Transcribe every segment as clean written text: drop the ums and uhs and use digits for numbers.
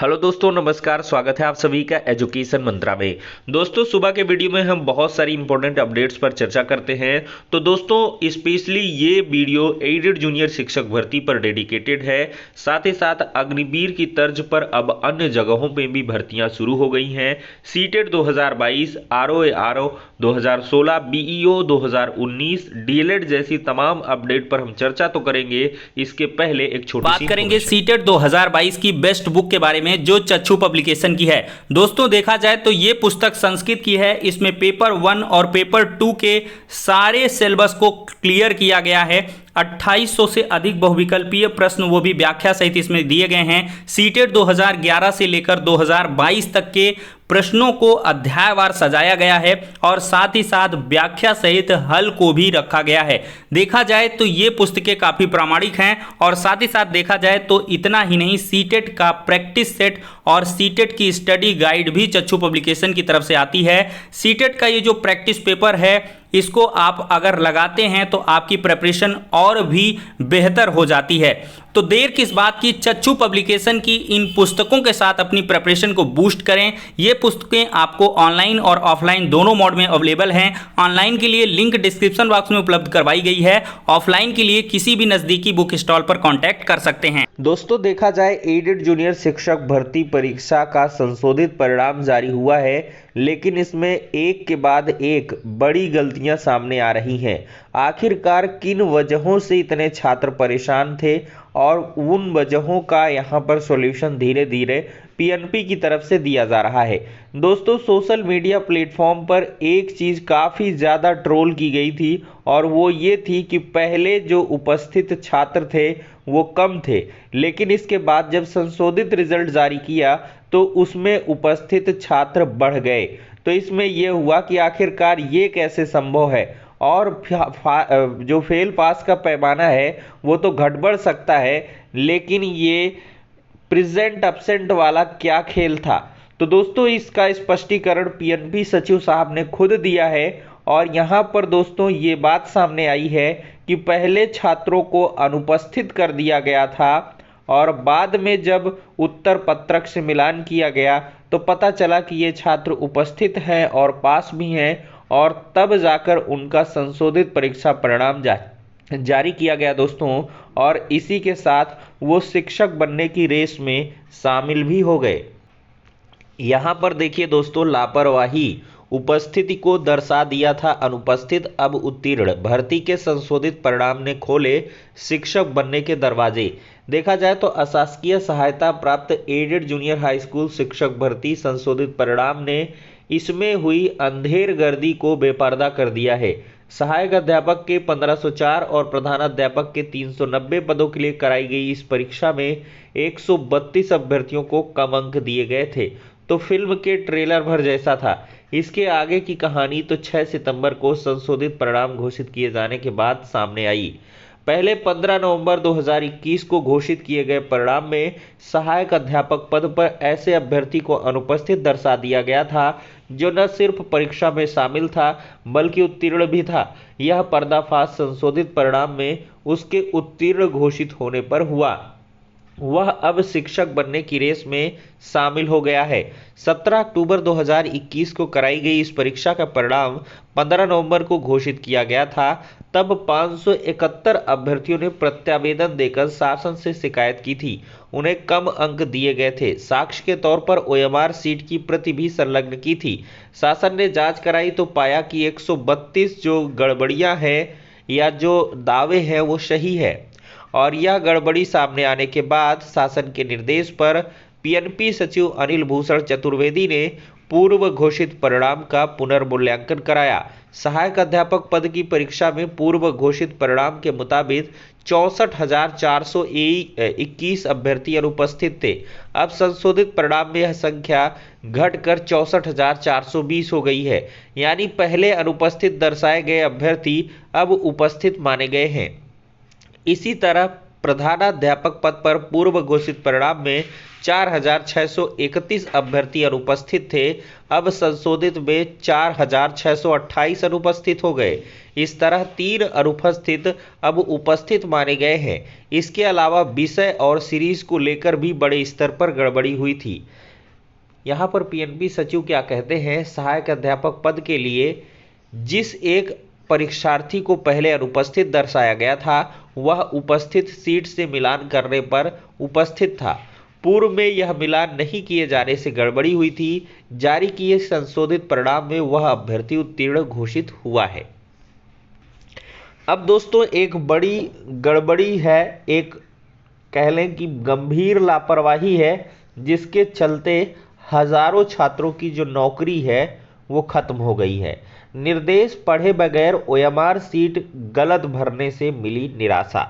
Hello दोस्तों, नमस्कार। स्वागत है आप सभी का एजुकेशन मंत्रा में। दोस्तों, सुबह के वीडियो में हम बहुत सारी इंपॉर्टेंट अपडेट्स पर चर्चा करते हैं। तो दोस्तों, स्पेशली ये वीडियो एडेड जूनियर शिक्षक भर्ती पर डेडिकेटेड है। साथ ही साथ अग्निवीर की तर्ज पर अब अन्य जगहों पे भी भर्तियां शुरू हो गई हैं। सीटेट 2022, आरओ 2016, बीईओ 2019, डीएलएड जैसी तमाम अपडेट पर हम चर्चा तो करेंगे। इसके पहले एक छोटी बात करेंगे सीटेट 2022 की बेस्ट बुक के बारे में जो चक्षु पब्लिकेशन की है। दोस्तों, देखा जाए तो ये पुस्तक संस्कृत की है। इसमें पेपर 1 और पेपर 2 के सारे सिलेबस को क्लियर किया गया है। 2800 से अधिक बहुविकल्पीय प्रश्न, वो भी व्याख्या सहित इसमें दिए गए हैं। सीटेट 2011 से लेकर 2022 तक के प्रश्नों को अध्यायवार सजाया गया है और साथ ही साथ व्याख्या सहित हल को भी रखा गया है। देखा जाए तो ये पुस्तकें काफ़ी प्रामाणिक हैं और साथ ही साथ देखा जाए तो इतना ही नहीं, सीटेट का प्रैक्टिस सेट और सीटेट की स्टडी गाइड भी चक्षु पब्लिकेशन की तरफ से आती है। सीटेट का ये जो प्रैक्टिस पेपर है, इसको आप अगर लगाते हैं तो आपकी प्रिपरेशन और भी बेहतर हो जाती है। तो देर किस बात की, चक्षु पब्लिकेशन की इन पुस्तकों के साथ अपनी प्रिपरेशन को बूस्ट करें। ये पुस्तकें आपको ऑनलाइन और ऑफलाइन दोनों मोड में अवेलेबल हैं। ऑनलाइन के लिए लिंक डिस्क्रिप्शन बॉक्स में उपलब्ध करवाई गई है। ऑफलाइन के लिए किसी भी नज़दीकी बुक स्टॉल पर कॉन्टैक्ट कर सकते हैं। दोस्तों, देखा जाए एडेड जूनियर शिक्षक भर्ती परीक्षा का संशोधित परिणाम जारी हुआ है, लेकिन इसमें एक के बाद एक बड़ी गलतियां सामने आ रही हैं। आखिरकार किन वजहों से इतने छात्र परेशान थे और उन वजहों का यहां पर सॉल्यूशन धीरे धीरे पीएनपी की तरफ से दिया जा रहा है। दोस्तों, सोशल मीडिया प्लेटफॉर्म पर एक चीज़ काफ़ी ज़्यादा ट्रोल की गई थी और वो ये थी कि पहले जो उपस्थित छात्र थे वो कम थे, लेकिन इसके बाद जब संशोधित रिजल्ट जारी किया तो उसमें उपस्थित छात्र बढ़ गए। तो इसमें यह हुआ कि आखिरकार ये कैसे संभव है और जो फेल पास का पैमाना है वो तो घट बढ़ सकता है, लेकिन ये प्रेजेंट एब्सेंट वाला क्या खेल था। तो दोस्तों, इसका स्पष्टीकरण पीएनपी सचिव साहब ने खुद दिया है और यहाँ पर दोस्तों ये बात सामने आई है कि पहले छात्रों को अनुपस्थित कर दिया गया था और बाद में जब उत्तर पत्रक से मिलान किया गया तो पता चला कि ये छात्र उपस्थित हैं और पास भी हैं, और तब जाकर उनका संशोधित परीक्षा परिणाम जारी किया गया दोस्तों। और इसी के साथ वो शिक्षक बनने की रेस में शामिल भी हो गए। यहाँ पर देखिए दोस्तों, लापरवाही उपस्थिति को दर्शा दिया था अनुपस्थित, अब उत्तीर्ण। भर्ती के संशोधित परिणाम ने खोले शिक्षक बनने के दरवाजे। देखा जाए तो अशासकीय सहायता प्राप्त एडेड जूनियर हाई स्कूल शिक्षक भर्ती संशोधित परिणाम ने इसमें हुई अंधेर गर्दी को बेपर्दा कर दिया है। सहायक अध्यापक के 1504 और प्रधानाध्यापक के 390 पदों के लिए कराई गई इस परीक्षा में 132 अभ्यर्थियों को कम अंक दिए गए थे। तो फिल्म के ट्रेलर भर जैसा था। इसके आगे की कहानी तो 6 सितंबर को संशोधित परिणाम घोषित किए जाने के बाद सामने आई। पहले 15 नवंबर 2021 को घोषित किए गए परिणाम में सहायक अध्यापक पद पर ऐसे अभ्यर्थी को अनुपस्थित दर्शा दिया गया था जो न सिर्फ परीक्षा में शामिल था बल्कि उत्तीर्ण भी था। यह पर्दाफाश संशोधित परिणाम में उसके उत्तीर्ण घोषित होने पर हुआ। वह अब शिक्षक बनने की रेस में शामिल हो गया है। 17 अक्टूबर 2021 को कराई गई इस परीक्षा का परिणाम 15 नवंबर को घोषित किया गया था। तब 571 अभ्यर्थियों ने प्रत्यावेदन देकर शासन से शिकायत की थी। उन्हें कम अंक दिए गए थे। साक्ष्य के तौर पर ओएमआर सीट की प्रति भी संलग्न की थी। शासन ने जांच कराई तो पाया कि 132 जो गड़बड़ियां हैं या जो दावे हैं वो सही है, और यह गड़बड़ी सामने आने के बाद शासन के निर्देश पर पीएनपी सचिव अनिल भूषण चतुर्वेदी ने पूर्व घोषित परिणाम का पुनर्मूल्यांकन कराया। सहायक अध्यापक पद की परीक्षा में पूर्व घोषित परिणाम के मुताबिक 64,421 अभ्यर्थी अनुपस्थित थे। अब संशोधित परिणाम में यह संख्या घटकर 64,420 हो गई है, यानी पहले अनुपस्थित दर्शाए गए अभ्यर्थी अब उपस्थित माने गए हैं। इसी तरह प्रधानाध्यापक पद पर पूर्व घोषित परिणाम में 4,631 अभ्यर्थी अनुपस्थित थे, अब संशोधित में 4,628 अनुपस्थित हो गए। इस तरह 3 अनुपस्थित अब उपस्थित माने गए हैं। इसके अलावा विषय और सीरीज को लेकर भी बड़े स्तर पर गड़बड़ी हुई थी। यहाँ पर पीएनपी सचिव क्या कहते हैं, सहायक अध्यापक पद के लिए जिस एक परीक्षार्थी को पहले अनुपस्थित दर्शाया गया था, वह उपस्थित सीट से मिलान करने पर उपस्थित था। पूर्व में यह मिलान नहीं किए जाने से गड़बड़ी हुई थी। जारी किए संशोधित परिणाम में वह अभ्यर्थी उत्तीर्ण घोषित हुआ है। अब दोस्तों एक बड़ी गड़बड़ी है, एक कह लें कि गंभीर लापरवाही है, जिसके चलते हजारों छात्रों की जो नौकरी है वो खत्म हो गई है। निर्देश पढ़े बगैर ओएमआर सीट गलत भरने से मिली निराशा।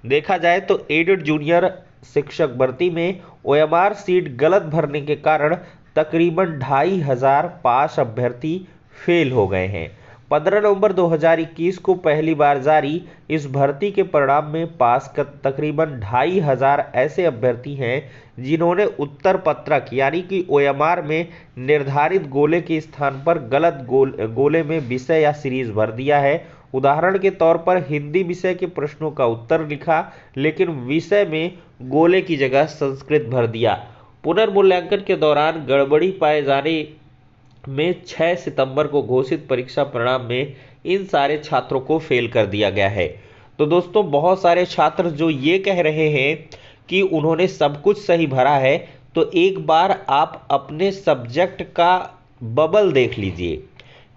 देखा जाए तो एडेड जूनियर शिक्षक भर्ती में ओएमआर सीट गलत भरने के कारण तकरीबन 2,500 पास अभ्यर्थी फेल हो गए हैं। 15 नवंबर 2021 को पहली बार जारी इस भर्ती के परिणाम में पास कर तकरीबन 2,500 ऐसे अभ्यर्थी हैं जिन्होंने उत्तर पत्रक यानी कि ओएमआर में निर्धारित गोले के स्थान पर गलत गोले में विषय या सीरीज भर दिया है। उदाहरण के तौर पर हिंदी विषय के प्रश्नों का उत्तर लिखा, लेकिन विषय में गोले की जगह संस्कृत भर दिया। पुनर्मूल्यांकन के दौरान गड़बड़ी पाए जाने में 6 सितंबर को घोषित परीक्षा परिणाम में इन सारे छात्रों को फेल कर दिया गया है। तो दोस्तों बहुत सारे छात्र जो ये कह रहे हैं कि उन्होंने सब कुछ सही भरा है, तो एक बार आप अपने सब्जेक्ट का बबल देख लीजिए।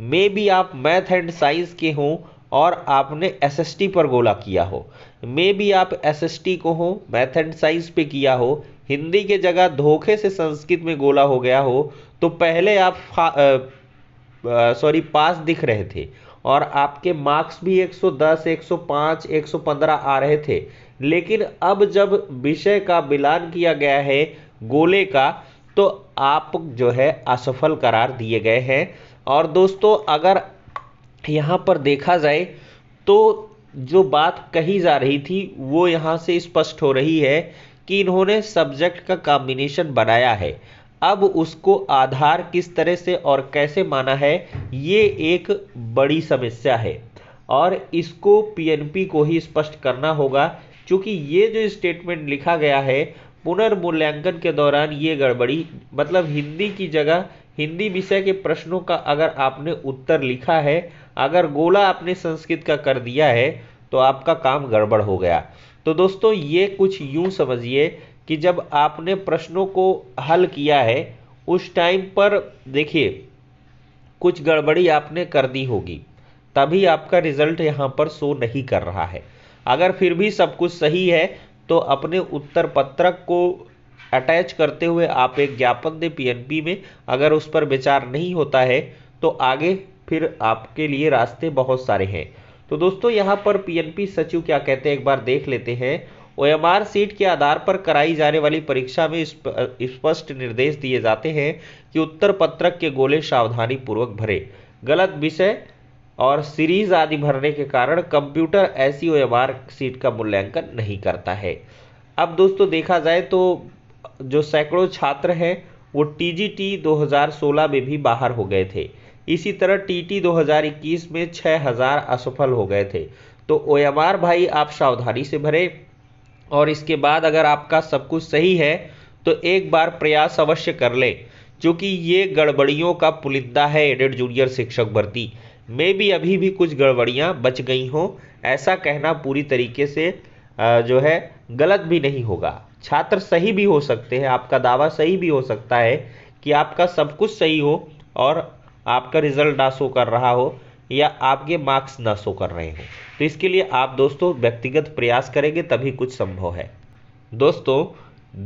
मे बी आप मैथ एंड साइंस के हों और आपने एसएसटी पर गोला किया हो, मे बी आप एसएसटी को हो मैथ एंड साइंस पे किया हो, हिंदी के जगह धोखे से संस्कृत में गोला हो गया हो, तो पहले आप पास दिख रहे थे और आपके मार्क्स भी 110, 105, 115 आ रहे थे। लेकिन अब जब विषय का मिलान किया गया है गोले का, तो आप जो है असफल करार दिए गए हैं। और दोस्तों अगर यहाँ पर देखा जाए तो जो बात कही जा रही थी वो यहाँ से स्पष्ट हो रही है कि इन्होंने सब्जेक्ट का कॉम्बिनेशन बनाया है। अब उसको आधार किस तरह से और कैसे माना है, ये एक बड़ी समस्या है और इसको पीएनपी को ही स्पष्ट करना होगा, क्योंकि ये जो स्टेटमेंट लिखा गया है पुनर्मूल्यांकन के दौरान ये गड़बड़ी, मतलब हिंदी की जगह हिंदी विषय के प्रश्नों का अगर आपने उत्तर लिखा है, अगर गोला आपने संस्कृत का कर दिया है, तो आपका काम गड़बड़ हो गया। तो दोस्तों ये कुछ यूं समझिए कि जब आपने प्रश्नों को हल किया है उस टाइम पर देखिए कुछ गड़बड़ी आपने कर दी होगी, तभी आपका रिजल्ट यहाँ पर शो नहीं कर रहा है। अगर फिर भी सब कुछ सही है तो अपने उत्तर पत्रक को अटैच करते हुए आप एक ज्ञापन दें पीएनपी में। अगर उस पर विचार नहीं होता है तो आगे फिर आपके लिए रास्ते बहुत सारे हैं। तो दोस्तों यहाँ पर पीएनपी सचिव क्या कहते हैं एक बार देख लेते हैं। ओएमआर सीट के आधार पर कराई जाने वाली परीक्षा में स्पष्ट निर्देश दिए जाते हैं कि उत्तर पत्रक के गोले सावधानी पूर्वक भरे। गलत विषय और सीरीज आदि भरने के कारण कंप्यूटर ऐसी ओएमआर सीट का मूल्यांकन नहीं करता है। अब दोस्तों देखा जाए तो जो सैकड़ों छात्र हैं वो टीजीटी 2016 में भी बाहर हो गए थे। इसी तरह टीटी 2021 में 6,000 असफल हो गए थे। तो ओएमआर भाई आप सावधानी से भरें और इसके बाद अगर आपका सब कुछ सही है तो एक बार प्रयास अवश्य कर लें, क्योंकि ये गड़बड़ियों का पुलिंदा है एडेड जूनियर शिक्षक भर्ती में भी अभी भी कुछ गड़बड़ियां बच गई हों। ऐसा कहना पूरी तरीके से जो है गलत भी नहीं होगा। छात्र सही भी हो सकते हैं, आपका दावा सही भी हो सकता है कि आपका सब कुछ सही हो और आपका रिजल्ट ना शो कर रहा हो या आपके मार्क्स ना शो कर रहे हो। तो इसके लिए आप दोस्तों व्यक्तिगत प्रयास करेंगे तभी कुछ संभव है। दोस्तों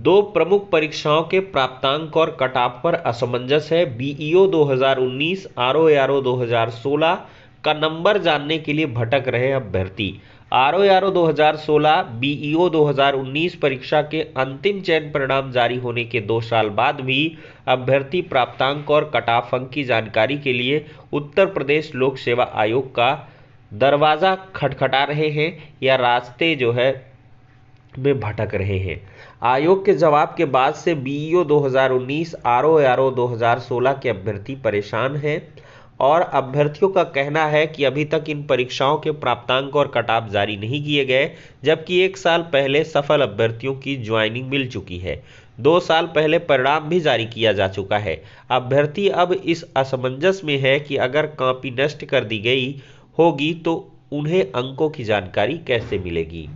2 प्रमुख परीक्षाओं के प्राप्तांक और कट ऑफ पर असमंजस है। बीईओ 2019 आरओ 2016 का नंबर जानने के लिए भटक रहे अभ्यर्थी। आरओ 2016 बीईओ 2019 परीक्षा के अंतिम चयन परिणाम जारी होने के 2 साल बाद भी अभ्यर्थी प्राप्तांक और कट ऑफ अंक की जानकारी के लिए उत्तर प्रदेश लोक सेवा आयोग का दरवाजा खटखटा रहे हैं या रास्ते जो है में भटक रहे हैं। आयोग के जवाब के बाद से बीईओ 2019, आरओ 2016 के अभ्यर्थी परेशान हैं और अभ्यर्थियों का कहना है कि अभी तक इन परीक्षाओं के प्राप्तांक और कट ऑफ जारी नहीं किए गए, जबकि 1 साल पहले सफल अभ्यर्थियों की ज्वाइनिंग मिल चुकी है। 2 साल पहले परिणाम भी जारी किया जा चुका है। अभ्यर्थी अब इस असमंजस में है कि अगर कॉपी नष्ट कर दी गई होगी तो उन्हें अंकों की जानकारी कैसे मिलेगी।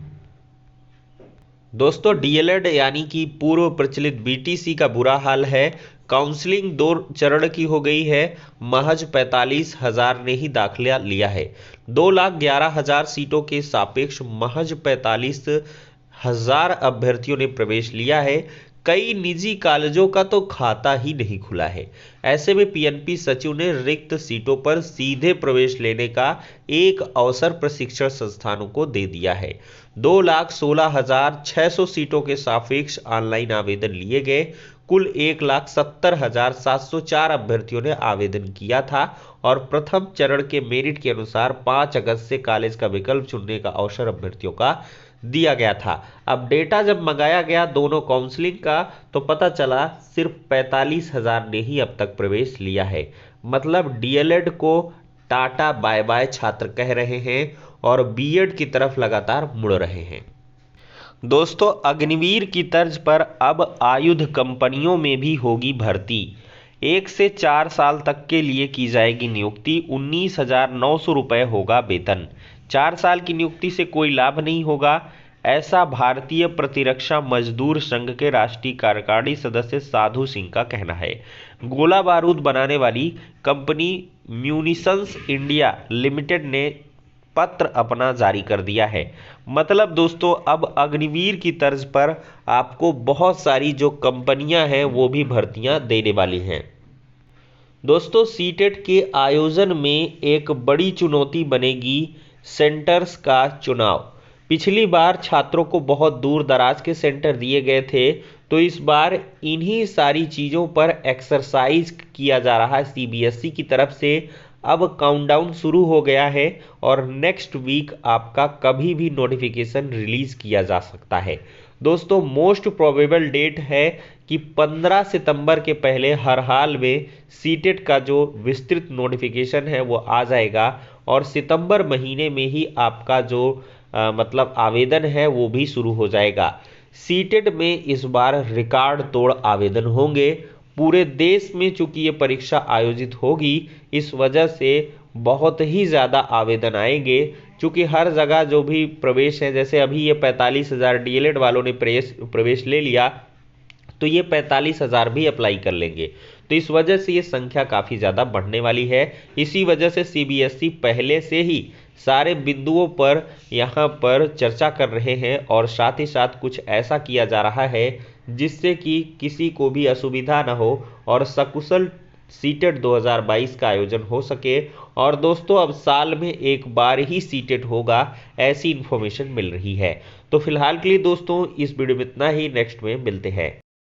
दोस्तों, डीएलएड यानी कि पूर्व प्रचलित बीटीसी का बुरा हाल है। काउंसलिंग 2 चरण की हो गई है। महज 45,000 ने ही दाखिला लिया है। 2,11,000 सीटों के सापेक्ष महज 45,000 अभ्यर्थियों ने प्रवेश लिया है। कई निजी कॉलेजों का तो खाता ही नहीं खुला है। ऐसे में पीएनपी सचिव ने रिक्त सीटों पर सीधे प्रवेश लेने का एक अवसर प्रशिक्षण संस्थानों को दे दिया है। 2,16,600 सीटों के सापेक्ष ऑनलाइन आवेदन लिए गए। कुल 1,70,704 अभ्यर्थियों ने आवेदन किया था और प्रथम चरण के मेरिट के अनुसार 5 अगस्त से कॉलेज का विकल्प चुनने का अवसर अभ्यर्थियों का दिया गया था। अब डेटा जब मंगाया गया दोनों काउंसलिंग का तो पता चला सिर्फ 45,000 ने ही अब तक प्रवेश लिया है। मतलब डीएलएड को टाटा बाय बाय छात्र कह रहे हैं और बीएड की तरफ लगातार मुड़ रहे हैं। दोस्तों, अग्निवीर की तर्ज पर अब आयुध कंपनियों में भी होगी भर्ती। 1 से 4 साल तक के लिए की जाएगी नियुक्ति। 19,900 रुपये होगा वेतन। 4 साल की नियुक्ति से कोई लाभ नहीं होगा, ऐसा भारतीय प्रतिरक्षा मजदूर संघ के राष्ट्रीय कार्यकारिणी सदस्य साधु सिंह का कहना है। गोला बारूद बनाने वाली कंपनी म्यूनिशंस इंडिया लिमिटेड ने पत्र अपना जारी कर दिया है। मतलब दोस्तों, अब अग्निवीर की तर्ज पर आपको बहुत सारी जो कंपनियां हैं वो भी भर्तियां देने वाली हैं। दोस्तों, सीटेट के आयोजन में एक बड़ी चुनौती बनेगी सेंटर्स का चुनाव। पिछली बार छात्रों को बहुत दूर दराज के सेंटर दिए गए थे, तो इस बार इन्हीं सारी चीज़ों पर एक्सरसाइज किया जा रहा है सीबीएसई की तरफ से। अब काउंटडाउन शुरू हो गया है और नेक्स्ट वीक आपका कभी भी नोटिफिकेशन रिलीज किया जा सकता है। दोस्तों, मोस्ट प्रोबेबल डेट है कि 15 सितंबर के पहले हर हाल में सीटेट का जो विस्तृत नोटिफिकेशन है वो आ जाएगा और सितंबर महीने में ही आपका जो मतलब आवेदन है वो भी शुरू हो जाएगा। सीटेट में इस बार रिकॉर्ड तोड़ आवेदन होंगे। पूरे देश में चूंकि ये परीक्षा आयोजित होगी, इस वजह से बहुत ही ज़्यादा आवेदन आएंगे। चूंकि हर जगह जो भी प्रवेश है, जैसे अभी ये 45,000 डीएलएड वालों ने प्रवेश ले लिया, तो ये 45,000 भी अप्लाई कर लेंगे। तो इस वजह से ये संख्या काफ़ी ज़्यादा बढ़ने वाली है। इसी वजह से सीबीएसई पहले से ही सारे बिंदुओं पर यहाँ पर चर्चा कर रहे हैं और साथ ही साथ कुछ ऐसा किया जा रहा है जिससे कि किसी को भी असुविधा न हो और सकुशल सीटेट 2022 का आयोजन हो सके। और दोस्तों, अब साल में एक बार ही सीटेट होगा, ऐसी इन्फॉर्मेशन मिल रही है। तो फिलहाल के लिए दोस्तों इस वीडियो में इतना ही। नेक्स्ट में मिलते हैं।